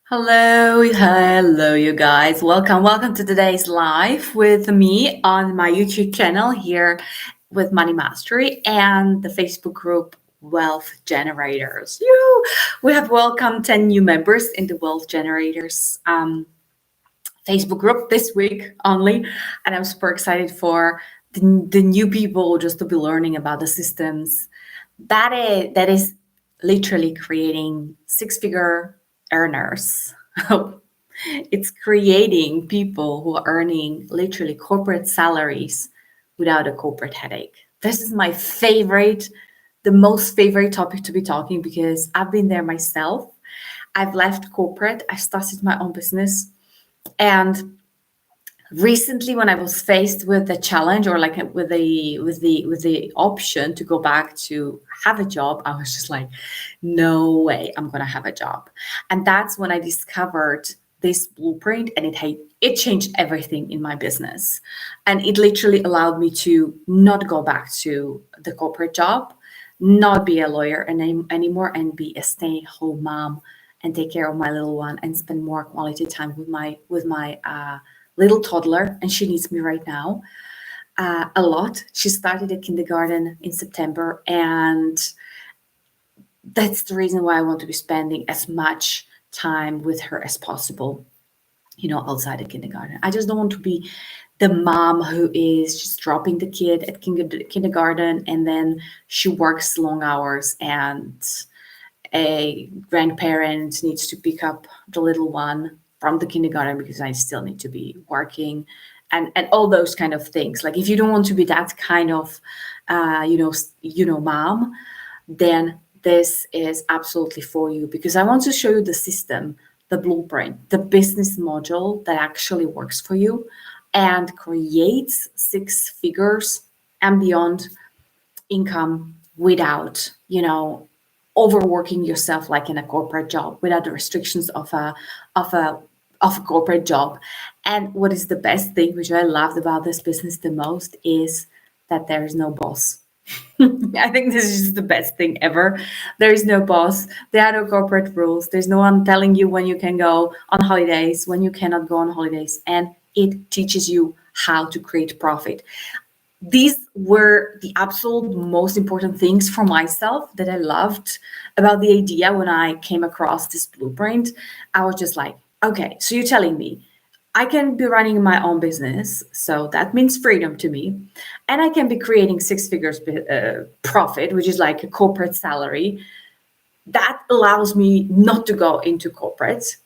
Hello, you guys. Welcome to today's live with me on my YouTube channel here with Money Mastery and the Facebook group Wealth Generators. We have welcomed 10 new members in the Wealth Generators Facebook group this week only, and I'm super excited for the new people just to be learning about the systems that is literally creating six-figure earners. It's creating people who are earning literally corporate salaries without a corporate headache. This is my favorite, the most favorite topic to be talking because I've been there myself. I've left corporate, I started my own business, and recently when I was faced with the challenge or like with the option to go back to have a job, I was just like, no way I'm gonna have a job. And that's when I discovered this blueprint, and it changed everything in my business. And it literally allowed me to not go back to the corporate job, not be a lawyer anymore, and be a stay-at-home mom and take care of my little one and spend more quality time with my little toddler. And she needs me right now a lot. She started at kindergarten in September, and that's the reason why I want to be spending as much time with her as possible, outside of kindergarten. I just don't want to be the mom who is just dropping the kid at kindergarten and then she works long hours and a grandparent needs to pick up the little one from the kindergarten because I still need to be working and all those kind of things. Like if you don't want to be that kind of mom, then this is absolutely for you because I want to show you the system, the blueprint, the business model that actually works for you and creates six figures and beyond income without, overworking yourself like in a corporate job, without the restrictions of a corporate job. And what is the best thing, which I loved about this business the most, is that there is no boss. I think this is just the best thing ever. There is no boss. There are no corporate rules. There's no one telling you when you can go on holidays, when you cannot go on holidays. And it teaches you how to create profit. These were the absolute most important things for myself that I loved about the idea when I came across this blueprint. I was just like, okay, so you're telling me I can be running my own business, so that means freedom to me, and I can be creating six figures profit, which is like a corporate salary. That allows me not to go into corporate,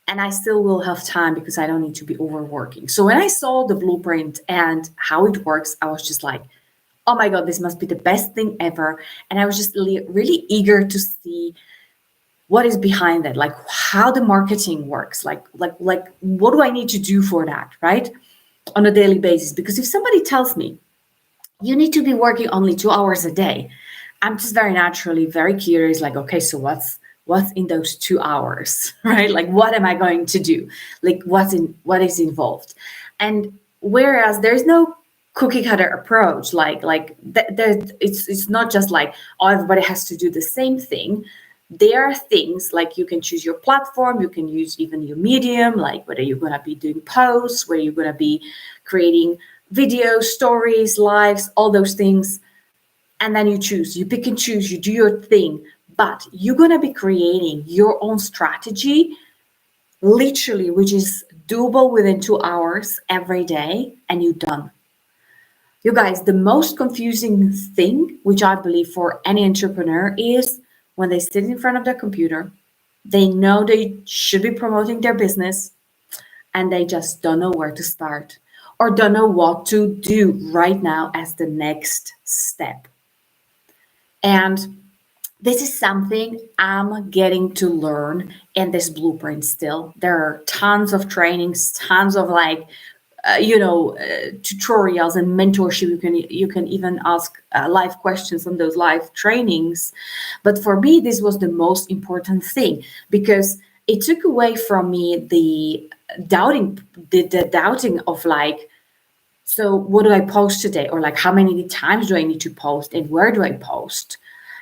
and I still will have time because I don't need to be overworking. So when I saw the blueprint and how it works, I was just like, oh my God, this must be the best thing ever. And I was just really eager to see what is behind that, like how the marketing works, like what do I need to do for that, right? On a daily basis. Because if somebody tells me you need to be working only 2 hours a day, I'm just very naturally very curious, like, okay, so what's in those 2 hours, right? Like what am I going to do? Like what is involved? And whereas there's no cookie cutter approach, it's not just like, oh, everybody has to do the same thing. There are things like you can choose your platform, you can use even your medium, like whether you're going to be doing posts, whether you're going to be creating videos, stories, lives, all those things. And then you pick and choose, you do your thing, but you're going to be creating your own strategy, literally, which is doable within 2 hours every day, and you're done. You guys, the most confusing thing, which I believe for any entrepreneur, is when they sit in front of their computer, they know they should be promoting their business, and they just don't know where to start or don't know what to do right now as the next step. And this is something I'm getting to learn in this blueprint still. There are tons of trainings, tons of tutorials and mentorship. You can even ask live questions on those live trainings. But for me, this was the most important thing because it took away from me the doubting of like, so what do I post today? Or like how many times do I need to post and where do I post?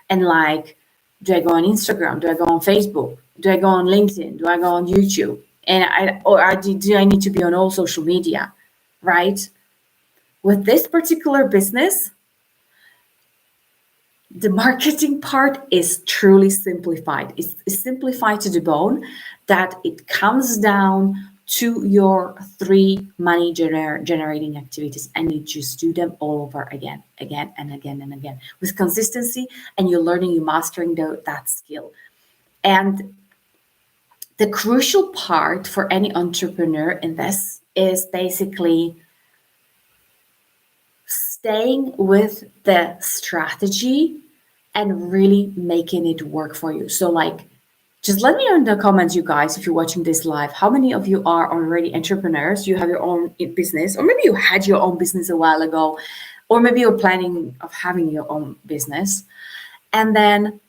And like, do I go on Instagram? Do I go on Facebook? Do I go on LinkedIn? Do I go on YouTube? Do I need to be on all social media, right? With this particular business, the marketing part is truly simplified. It's simplified to the bone that it comes down to your three money generating activities, and you just do them all over again, again and again and again with consistency, and you're learning, you're mastering that skill. And the crucial part for any entrepreneur in this is basically staying with the strategy and really making it work for you. So, like, just let me know in the comments, you guys, if you're watching this live, how many of you are already entrepreneurs? You have your own business, or maybe you had your own business a while ago, or maybe you're planning of having your own business. And then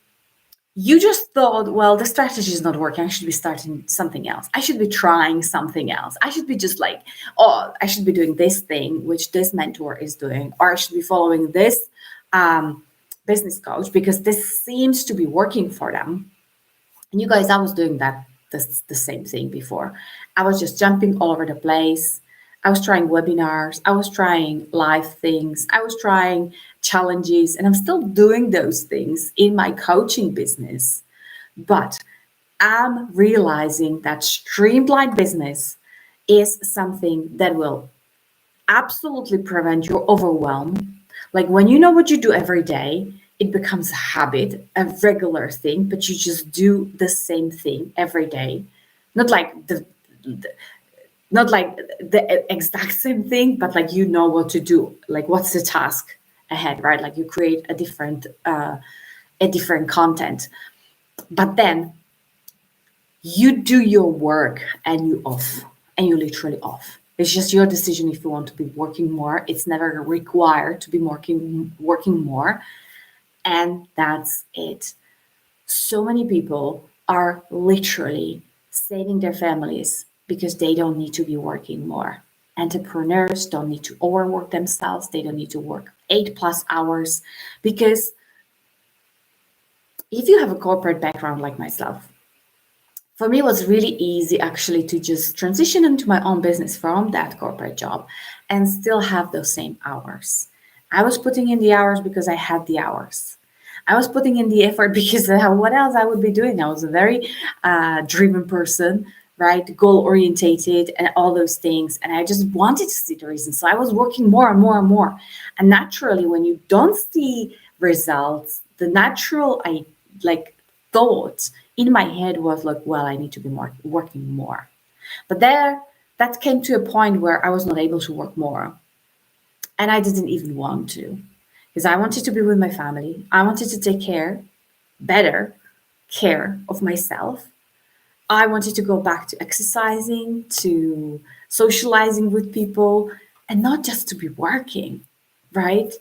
you just thought, well, the strategy is not working. I should be starting something else. I should be trying something else. I should be just like, oh, I should be doing this thing, which this mentor is doing, or I should be following this business coach because this seems to be working for them. And you guys, I was doing the same thing before. I was just jumping all over the place. I was trying webinars. I was trying live things. I was trying challenges, and I'm still doing those things in my coaching business. But I'm realizing that streamlined business is something that will absolutely prevent your overwhelm. Like when you know what you do every day, it becomes a habit, a regular thing, but you just do the same thing every day. Not like not like the exact same thing, but like you know what to do. Like what's the task ahead, right? Like you create a different content. But then you do your work and you off, and you literally off. It's just your decision if you want to be working more. It's never required to be working more. And that's it. So many people are literally saving their families because they don't need to be working more. Entrepreneurs don't need to overwork themselves. They don't need to work 8+ hours, because if you have a corporate background like myself, for me, it was really easy actually to just transition into my own business from that corporate job and still have those same hours. I was putting in the hours because I had the hours. I was putting in the effort because what else I would be doing? I was a very driven person, right? Goal orientated and all those things. And I just wanted to see the reason. So I was working more and more and more. And naturally, when you don't see results, the natural thought in my head was like, well, I need to be working more. But that came to a point where I was not able to work more. And I didn't even want to, because I wanted to be with my family. I wanted to take better care of myself. I wanted to go back to exercising, to socializing with people, and not just to be working, right?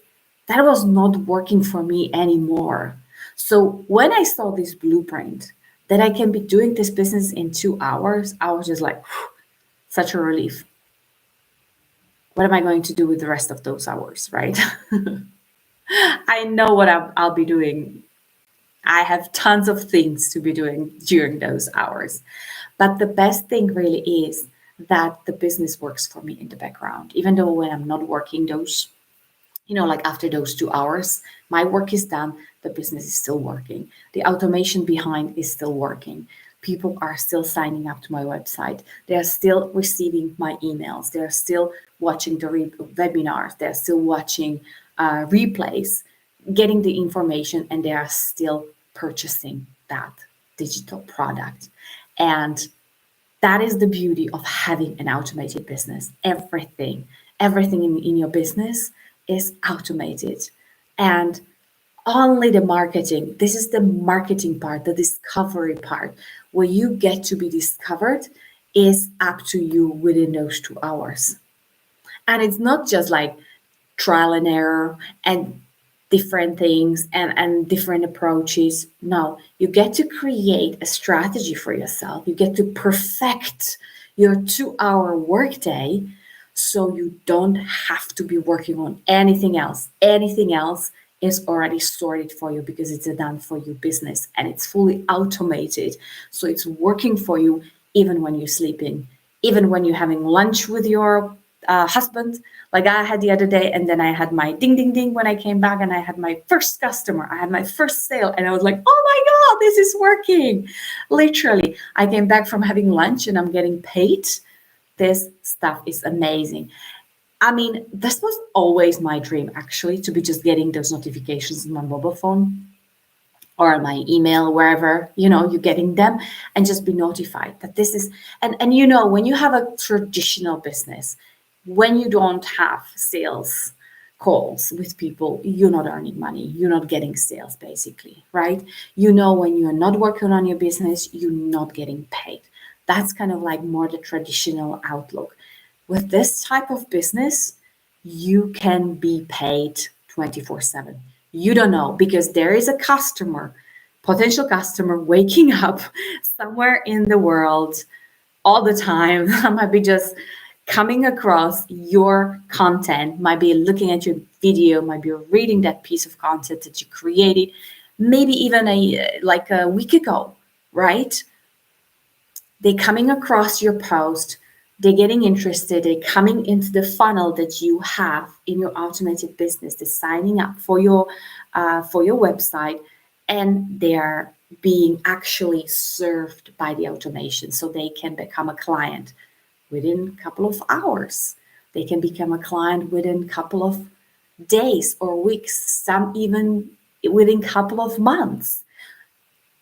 That was not working for me anymore. So when I saw this blueprint that I can be doing this business in 2 hours, I was just like, such a relief. What am I going to do with the rest of those hours, right? I know what I'll be doing. I have tons of things to be doing during those hours. But the best thing really is that the business works for me in the background. Even though when I'm not working those, like after those 2 hours, my work is done, the business is still working. The automation behind is still working. People are still signing up to my website. They are still receiving my emails. They are still watching the webinars. They're still watching replays, getting the information, and they are still purchasing that digital product. And that is the beauty of having an automated business. Everything in your business is automated. And only the marketing, this is the marketing part, the discovery part, where you get to be discovered, is up to you within those 2 hours. And it's not just like trial and error and different things and different approaches. No, you get to create a strategy for yourself. You get to perfect your 2-hour workday, so you don't have to be working on anything else. Anything else is already sorted for you because it's a done for you business and it's fully automated. So it's working for you even when you're sleeping, even when you're having lunch with your husband, like I had the other day. And then I had my ding, ding, ding when I came back and I had my first customer. I had my first sale and I was like, oh my God, this is working. Literally, I came back from having lunch and I'm getting paid. This stuff is amazing. I mean, this was always my dream actually, to be just getting those notifications on my mobile phone or my email, wherever, you're getting them, and just be notified that this is, and when you have a traditional business, when you don't have sales calls with people, you're not earning money, you're not getting sales basically, right? When you're not working on your business, you're not getting paid. That's kind of like more the traditional outlook. With this type of business, you can be paid 24/7. You don't know, because there is a potential customer waking up somewhere in the world all the time. Might be just coming across your content, might be looking at your video, might be reading that piece of content that you created, maybe even a week ago, right? They're coming across your post, they're getting interested, they're coming into the funnel that you have in your automated business, they're signing up for your website, and they're being actually served by the automation, so they can become a client within a couple of hours. They can become a client within a couple of days or weeks, some even within a couple of months.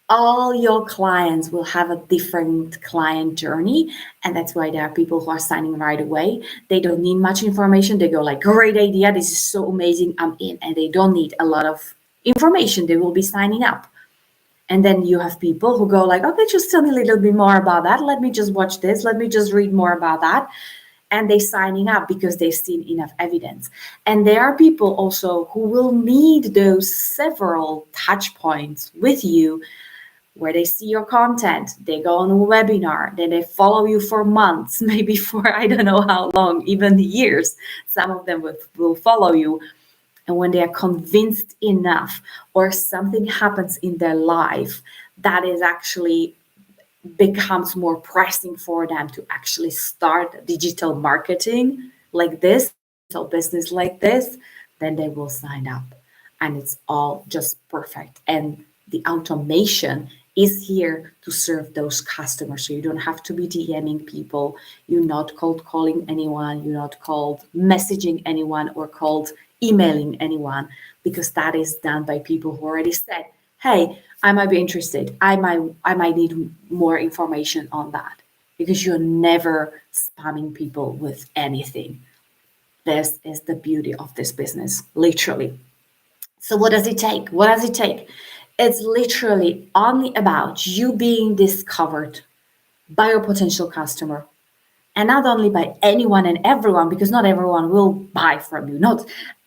All your clients will have a different client journey, and that's why there are people who are signing right away. They don't need much information. They go like, great idea, this is so amazing, I'm in. And they don't need a lot of information, they will be signing up. And then you have people who go like, okay, just tell me a little bit more about that, let me just watch this, let me just read more about that. And they're signing up because they've seen enough evidence. And there are people also who will need those several touch points with you, where they see your content, they go on a webinar, then they follow you for months, maybe for I don't know how long, even years. Some of them will follow you. And when they are convinced enough, or something happens in their life that is actually becomes more pressing for them to actually start digital marketing like this, digital business like this, then they will sign up. And it's all just perfect. And the automation is here to serve those customers. So you don't have to be DMing people. You're not cold calling anyone. You're not cold messaging anyone or cold emailing anyone, because that is done by people who already said, hey, I might be interested. I might need more information on that, because you're never spamming people with anything. This is the beauty of this business, literally. So what does it take? What does it take? It's literally only about you being discovered by your potential customer, and not only by anyone and everyone, because not everyone will buy from you. Not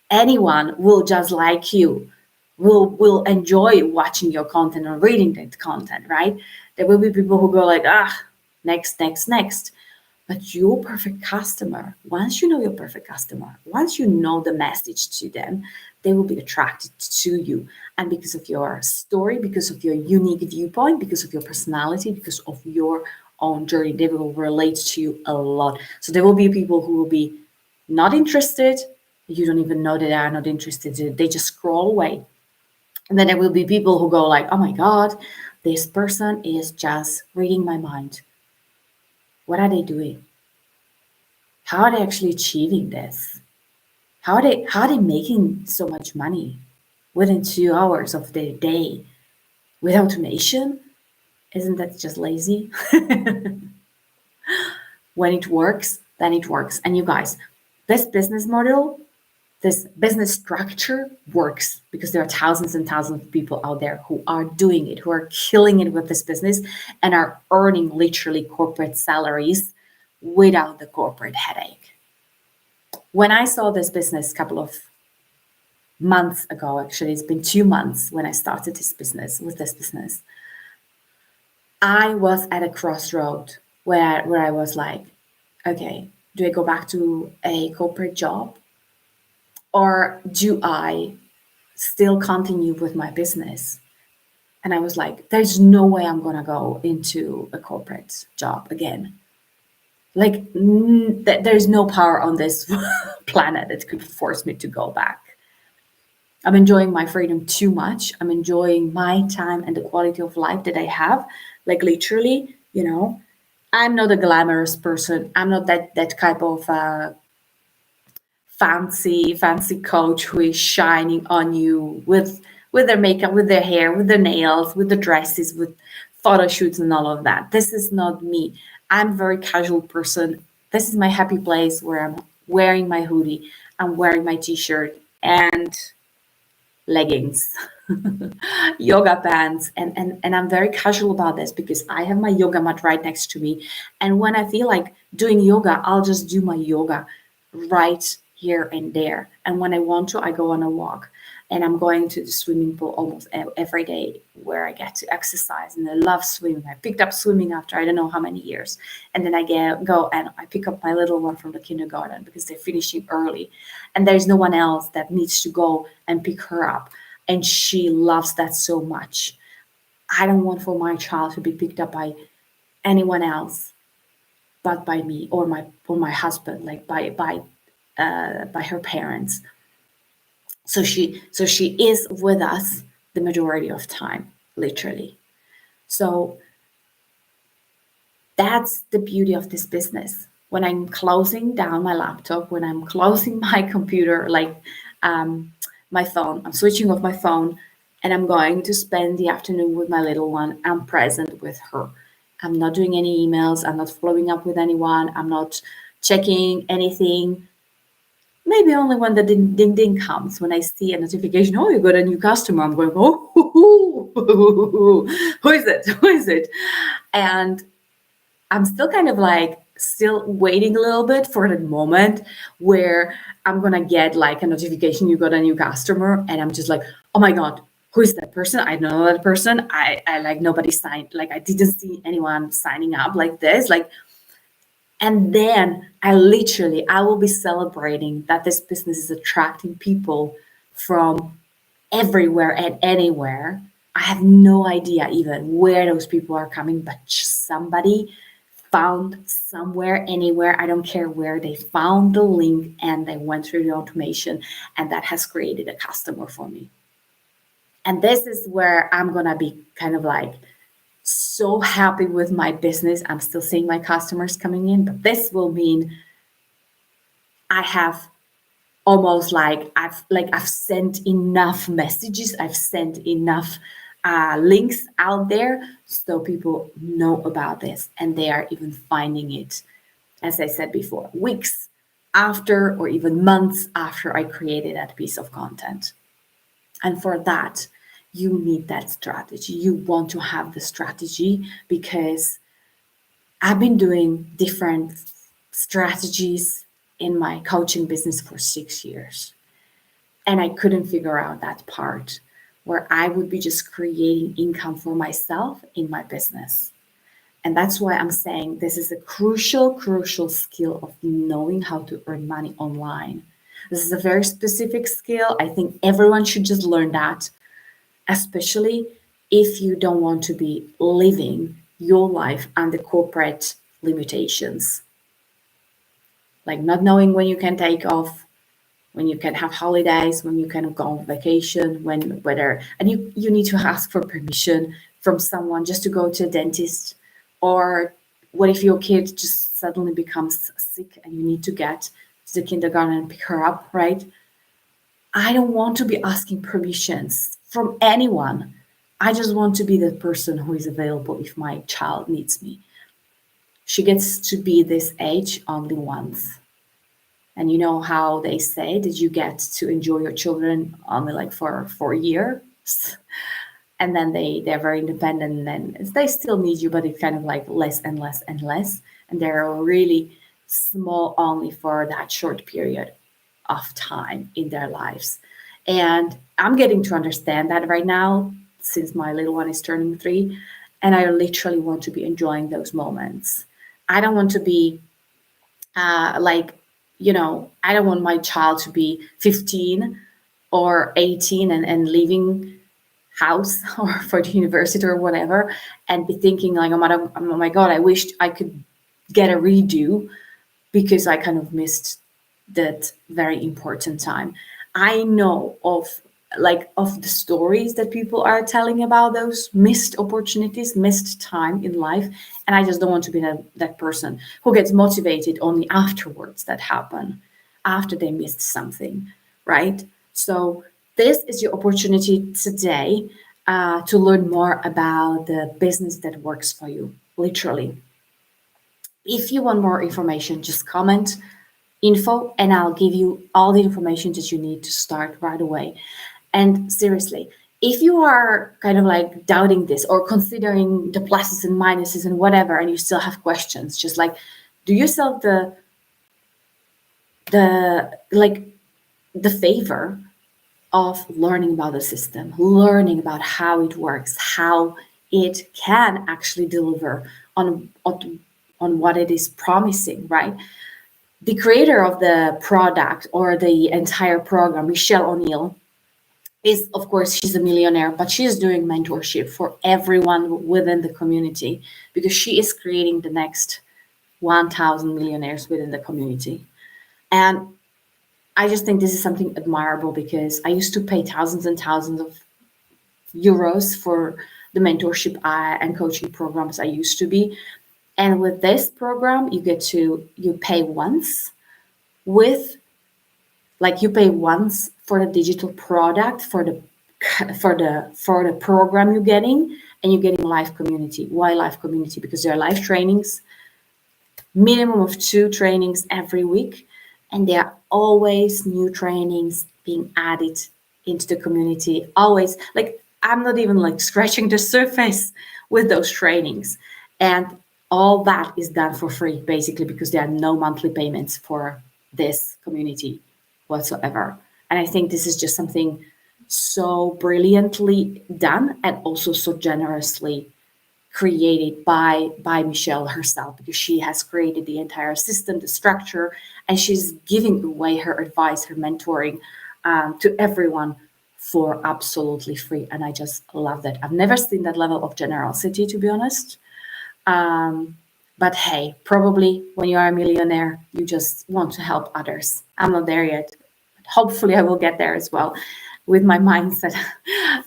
anyone will just like you, will enjoy watching your content or reading that content, right? There will be people who go like, next, next, next. But your perfect customer, once you know your perfect customer, once you know the message to them, they will be attracted to you. And because of your story, because of your unique viewpoint, because of your personality, because of your own journey, they will relate to you a lot. So there will be people who will be not interested. You don't even know that they are not interested. They just scroll away. And then there will be people who go like, oh my God, this person is just reading my mind. What are they doing? How are they actually achieving this? How are they making so much money within 2 hours of their day with automation? Isn't that just lazy? When it works, then it works. And you guys, this business model, this business structure works because there are thousands and thousands of people out there who are doing it, who are killing it with this business and are earning literally corporate salaries without the corporate headache. When I saw this business a couple of months ago, actually, it's been 2 months when I started this business, I was at a crossroad where I was like, okay, do I go back to a corporate job, or do I still continue with my business. And I was like, there's no way I'm going to go into a corporate job again. Like, there's no power on this planet that could force me to go back. I'm enjoying my freedom too much. I'm enjoying my time and the quality of life that I have. Like, literally, I'm not a glamorous person. I'm not that type of fancy coach who is shining on you with their makeup, with their hair, with their nails, with the dresses, with photo shoots and all of that. This is not me. I'm a very casual person. This is my happy place where I'm wearing my hoodie, I'm wearing my t-shirt and leggings, yoga pants, and I'm very casual about this because I have my yoga mat right next to me. And when I feel like doing yoga, I'll just do my yoga right here and there. And when I want to, I go on a walk. And I'm going to the swimming pool almost every day where I get to exercise. And I love swimming. I picked up swimming after I don't know how many years. And then I go and I pick up my little one from the kindergarten because they're finishing early. And there's no one else that needs to go and pick her up. And she loves that so much. I don't want for my child to be picked up by anyone else but by me or my husband, like by her parents. So she is with us the majority of time, literally. So that's the beauty of this business. When I'm closing down my laptop, when I'm closing my computer, like my phone, I'm switching off my phone and I'm going to spend the afternoon with my little one. I'm present with her. I'm not doing any emails. I'm not following up with anyone. I'm not checking anything. Maybe only when the ding ding comes, when I see a notification, oh, you got a new customer, I'm going, oh, who is it? Who is it? And I'm still kind of like still waiting a little bit for the moment where I'm gonna get like a notification, you got a new customer, and I'm just like, oh my God, who is that person? I don't know that person. I like nobody signed, like I didn't see anyone signing up like this. Like, and then I will be celebrating that this business is attracting people from everywhere and anywhere. I have no idea even where those people are coming, but somebody found somewhere, anywhere, I don't care where, they found the link and they went through the automation, and that has created a customer for me. And this is where I'm going to be kind of like so happy with my business. I'm still seeing my customers coming in, but this will mean I have almost like I've sent enough messages, I've sent enough links out there so people know about this, and they are even finding it, as I said before, weeks after or even months after I created that piece of content. And for that, you need that strategy. You want to have the strategy because I've been doing different strategies in my coaching business for 6 years. And I couldn't figure out that part where I would be just creating income for myself in my business. And that's why I'm saying this is a crucial skill of knowing how to earn money online. This is a very specific skill. I think everyone should just learn that, especially if you don't want to be living your life under corporate limitations. Like not knowing when you can take off, when you can have holidays, when you can go on vacation, and you need to ask for permission from someone just to go to a dentist. Or what if your kid just suddenly becomes sick and you need to get to the kindergarten and pick her up, right? I don't want to be asking permissions from anyone. I just want to be the person who is available if my child needs me. She gets to be this age only once. And you know how they say that you get to enjoy your children only like for 4 years. And then they're very independent and they still need you, but it's kind of like less and less and less. And they're really small only for that short period of time in their lives. And I'm getting to understand that right now since my little one is turning 3. And I literally want to be enjoying those moments. I don't want to be I don't want my child to be 15 or 18 and leaving house or for the university or whatever, and be thinking like, oh my God, I wished I could get a redo because I kind of missed that very important time. I know of the stories that people are telling about those missed opportunities, missed time in life, and I just don't want to be that person who gets motivated only afterwards that happen, after they missed something, right? So this is your opportunity today to learn more about the business that works for you, literally. If you want more information, just comment info and I'll give you all the information that you need to start right away. And seriously, if you are kind of like doubting this or considering the pluses and minuses and whatever, and you still have questions, just like do yourself the favor of learning about the system, learning about how it works, how it can actually deliver on what it is promising, right? The creator of the product or the entire program, Michelle O'Neill, is, of course, she's a millionaire, but she's doing mentorship for everyone within the community because she is creating the next 1,000 millionaires within the community. And I just think this is something admirable because I used to pay thousands and thousands of euros for the mentorship and coaching programs I used to be. And with this program, you pay once with like you pay once for the digital product for the program you're getting, and you're getting live community. Why live community? Because there are live trainings, minimum of 2 trainings every week, and there are always new trainings being added into the community. Always, like I'm not even like scratching the surface with those trainings, and all that is done for free basically because there are no monthly payments for this community whatsoever. And I think this is just something so brilliantly done and also so generously created by Michelle herself, because she has created the entire system, the structure, and she's giving away her advice, her mentoring to everyone for absolutely free. And I just love that. I've never seen that level of generosity, to be honest. But hey, probably when you are a millionaire, you just want to help others. I'm not there yet. But hopefully I will get there as well with my mindset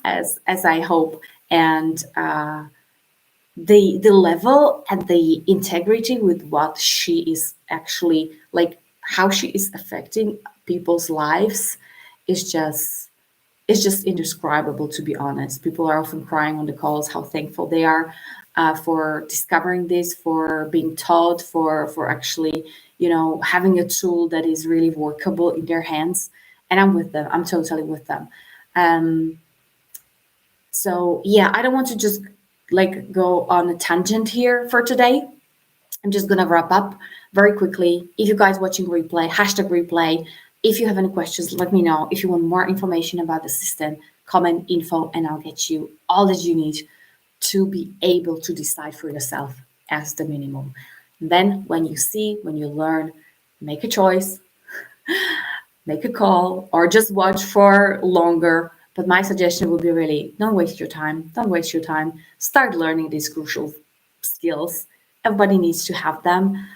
as I hope. And the level and the integrity with what she is actually like, how she is affecting people's lives is just indescribable, to be honest. People are often crying on the calls how thankful they are for discovering this, for being taught, for actually, having a tool that is really workable in their hands. And I'm with them. I'm totally with them. Um, so yeah, I don't want to just like go on a tangent here for today. I'm just gonna wrap up very quickly. If you guys watching replay, hashtag replay. If you have any questions, let me know. If you want more information about the system, comment info and I'll get you all that you need to be able to decide for yourself as the minimum. Then when you learn, make a choice, make a call, or just watch for longer. But my suggestion would be really don't waste your time. Don't waste your time. Start learning these crucial skills. Everybody needs to have them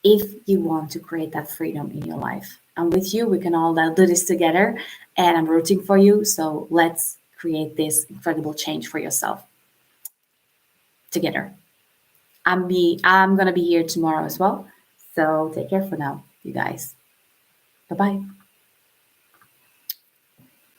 if you want to create that freedom in your life. And with you, we can all do this together. And I'm rooting for you. So let's create this incredible change for yourself together. I'm gonna be here tomorrow as well. So take care for now, you guys. Bye bye.